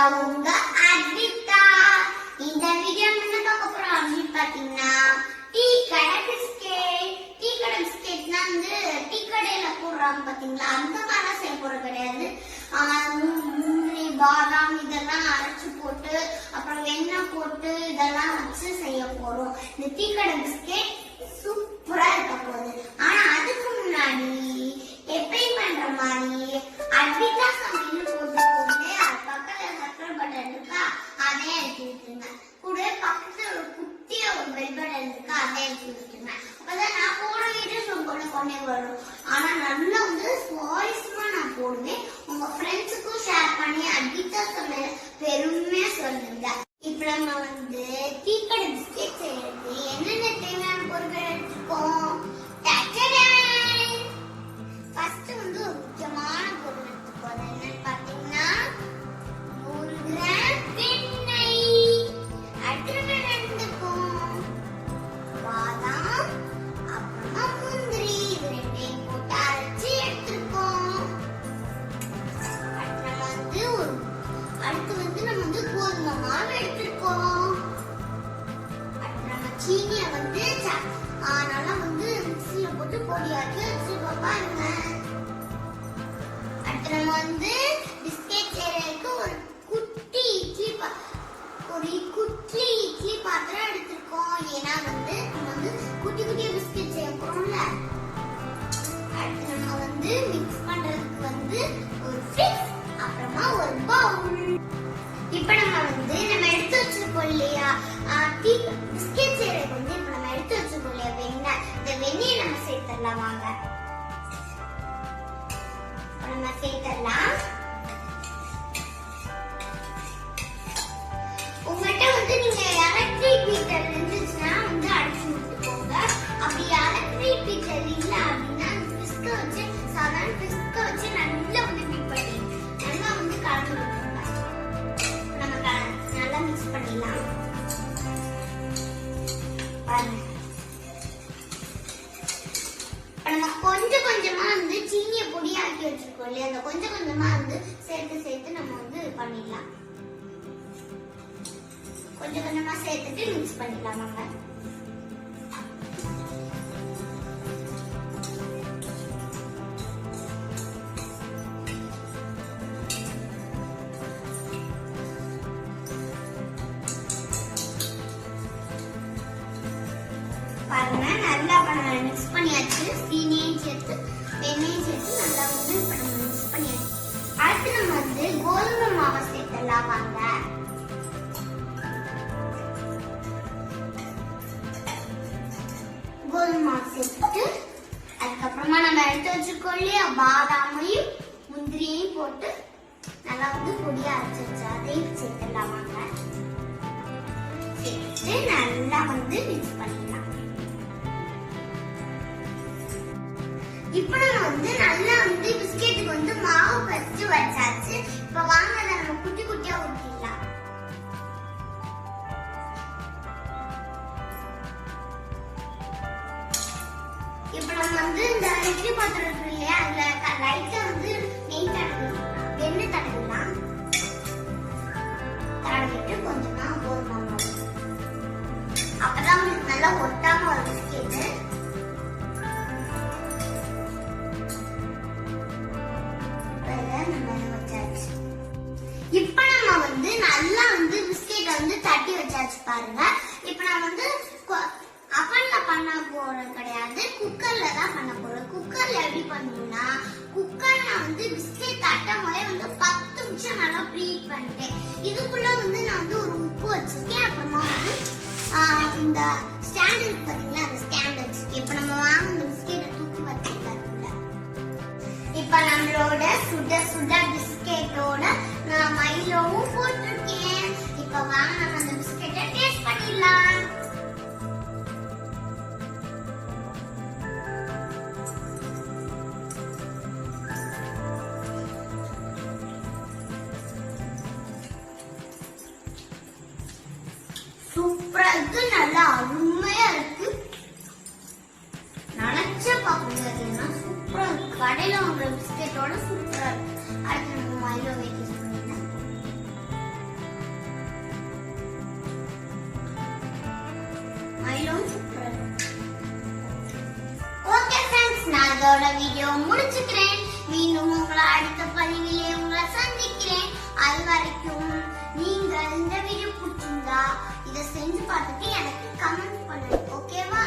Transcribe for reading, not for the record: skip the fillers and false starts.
நான் உங்க Advitha. இந்த வீடியோ என்ன பார்க்க போறோம் அப்படின்னு பாத்தீங்கன்னா டீ கடை பிஸ்கெட். டீ கடை பிஸ்கெட்னா வந்து டீ கடையில போடுறாங்க பாத்தீங்களா, அந்த மாதிரி செய்ய போறது கிடையாது. முந்திரி பாதாம் இதெல்லாம் அரைச்சு போட்டு அப்புறம் வெண்ணெய் போட்டு இதெல்லாம் வச்சு செய்ய போறோம். இந்த டீ கடை பிஸ்கெட் சூப்பரா இருக்க போகுது. ஆனா அதுக்கு முன்னாடி எப்பயும் பண்ற மாதிரி Advitha சமையல் போட்டு அது பக்கத்துல சக்கரை பட்டன் இருக்கா, அதே எடுத்து விட்டுருங்க. கூட பக்கத்துல ஒரு குட்டியா ஒரு பெல் பட்டன் இருக்கா, அதே எடுத்து விட்டுருங்க. அப்பதான் நான் போட வீடியோஸ் உங்களோட கொண்டே வரும். ஆனா நல்லா வந்து சுவாரஸ்யமா நான் போடுவேன். உங்க ஃப்ரெண்ட்ஸுக்கும் ஷேர் பண்ணி Advitha சமையல் பெருமையா சொல்லுங்க. இப்ப நம்ம வந்து டீ கடை பிஸ்கெட் செய்யறது என்னென்ன தேவையான பொருட்கள் எடுத்துக்கோம். ஃபர்ஸ்ட் வந்து ஒரு முக்கியமான பொருள் எடுத்துக்கோம். என்னன்னு பாத்தீங்கன்னா 100 கிராம் வெண்ணெய், அடுத்து எடுத்துக்கோம் பாதாம், அப்புறமா முந்திரி, இது ரெண்டையும் போட்டு அரைச்சி எடுத்துக்கோம். அடுத்து வந்து நம்ம வந்து கோதுமை மாவு எடுத்துக்கோம். அடுத்து நம்ம சீனியை வந்து நல்லா வந்து மிக்சியில போட்டு பொடியாக்கி வச்சுக்கோம் பாருங்க. அடுத்து நம்ம வந்து பிஸ்கெட் செய்யறதுக்கு ஒரு குட்டி இட்லி பாத்திரம் எடுத்துருக்கோம். ஏன்னா வந்து நம்ம வந்து குட்டி குட்டியா பிஸ்கெட் செய்ய போறோம்ல. அடுத்து நம்ம வந்து மிக்ஸ் பண்றதுக்கு வந்து ஒரு ஃபிக்ஸ், அப்புறமா ஒரு பவுல். இப்ப நம்ம வந்து நம்ம எடுத்து வச்சிருக்கோம் இல்லையா டீ பிஸ்கெட் செய்யறதுக்கு வந்து இப்ப நம்ம எடுத்து வச்சிருக்கோம் இல்லையா வெண்ணெய், இந்த வெண்ணெயை நம்ம சேர்த்துடலாம். வாங்க நம்ம சேர்த்துடலாம். உங்கள்கிட்ட வந்து நீங்க எலக்ட்ரிக் பீட்டர் இருந்துச்சுன்னா வந்து அடிச்சு விட்டுக்கோங்க. அப்படி எலக்ட்ரிக் பீட்டர் இல்ல அப்படின்னா பிஸ்க வச்சு சாதாரண பிஸ்க வச்சு நல்லா வந்து பீட் பண்ணி நல்லா வந்து கலந்து விட்டுருங்க. நம்ம நல்லா மிக்ஸ் பண்ணிடலாம் பாருங்க. நம்ம கொஞ்சம் கொஞ்சமா வந்து சீனியை பொடியாக்கி வச்சிருக்கோம் இல்லையா, அந்த கொஞ்சம் கொஞ்சமா வந்து சேர்த்து நம்ம வந்து பண்ணிடலாம். கொஞ்சம் கொஞ்சமா சேர்த்துட்டு மிக்ஸ் பண்ணிடலாம். நம்ம பாருங்க நல்லா மிக்ஸ் பண்ணியாச்சு. சீனியையும் சேர்த்து வெண்ணெயும் சேர்த்து நல்லா வந்து இப்ப நம்ம மிக்ஸ் பண்ணியாச்சு. அடுத்து நம்ம வந்து கோதுமை மாவை சேர்த்துடலாம். வாங்க கோதுமை மாவு சேர்த்துட்டு அதுக்கப்புறமா நம்ம எடுத்து வச்சிருக்கோம் இல்லையா பாதாமையும் முந்திரியையும் போட்டு நல்லா வந்து பொடியா அரைச்சு அதையும் சேர்த்துடலாம். வாங்க சேர்த்து நல்லா வந்து மிக்ஸ் பண்ணிடலாம். இப்ப நம்ம வந்து நல்லா வந்து பிஸ்கெட்டுக்கு வந்து மாவு பறிச்சு வச்சாச்சு. இப்ப வாங்க அதை நம்ம குட்டி குட்டியா ஊத்திடலாம். இப்ப நம்ம வந்து இந்த இட்லி பாத்திரம் இருக்கு இல்லையா, அதுல லைட்டா வந்து நெய் வெண்ணெய் தடவிடலாம். தடவிட்டு கொஞ்சமா கோதுமை மாவு, அப்பதான் உங்களுக்கு நல்லா ஒட்டாம ஒரு பிஸ்கெட்டு. இப்ப நம்ம வந்து நல்லா வந்து பிஸ்கெட் வந்து தட்டி வச்சாச்சு பாருங்க. இப்ப நான் வந்து அவன்ல பண்ண போறது கிடையாது, குக்கர்ல தான் பண்ண போறோம். குக்கர்ல எப்படி பண்ணணும்னா, குக்கர்ல வந்து பிஸ்கெட் தட்டும் போதே வந்து 10 நிமிஷம் நல்லா ப்ரீஹீட் பண்ணிட்டேன். இதுக்குள்ள வந்து நான் வந்து ஒரு உப்பு வச்சிருக்கேன். அப்புறமா வந்து இந்த ஸ்டாண்ட் இருக்கு பாத்தீங்களா, அந்த ஸ்டாண்ட் வச்சிருக்கேன். இப்ப நம்ம வாங்கின பிஸ்கெட்டை தூக்கி வச்சிருக்கேன். இப்ப நம்மளோட சுட சுட பிஸ்கெட்டோட நான் மைலோவும் போட்டிருக்கேன். இப்ப வாங்க நம்ம அந்த பிஸ்கெட்டை டேஸ்ட் பண்ணிடலாம். சூப்பரா இருக்கு, நல்லா அருமையா இருக்கு. நினைச்ச பாக்குறது சூப்பரா இருக்கு. கடையில வாங்குற பிஸ்கெட்டோட சூப்பரா இருக்கு. அடுத்து நம்ம மைலோ வெயிட் பண்ணிடலாம். அதோட வீடியோ முடிச்சுக்கிறேன். மீண்டும் உங்களை அடுத்த பதிவிலே உங்களை சந்திக்கிறேன். அது வரைக்கும் நீங்க இந்த வீடியோ பிடிச்சிருந்தா இதை செஞ்சு பார்த்துட்டு எனக்கு கமெண்ட் பண்ணுங்க. ஓகேவா?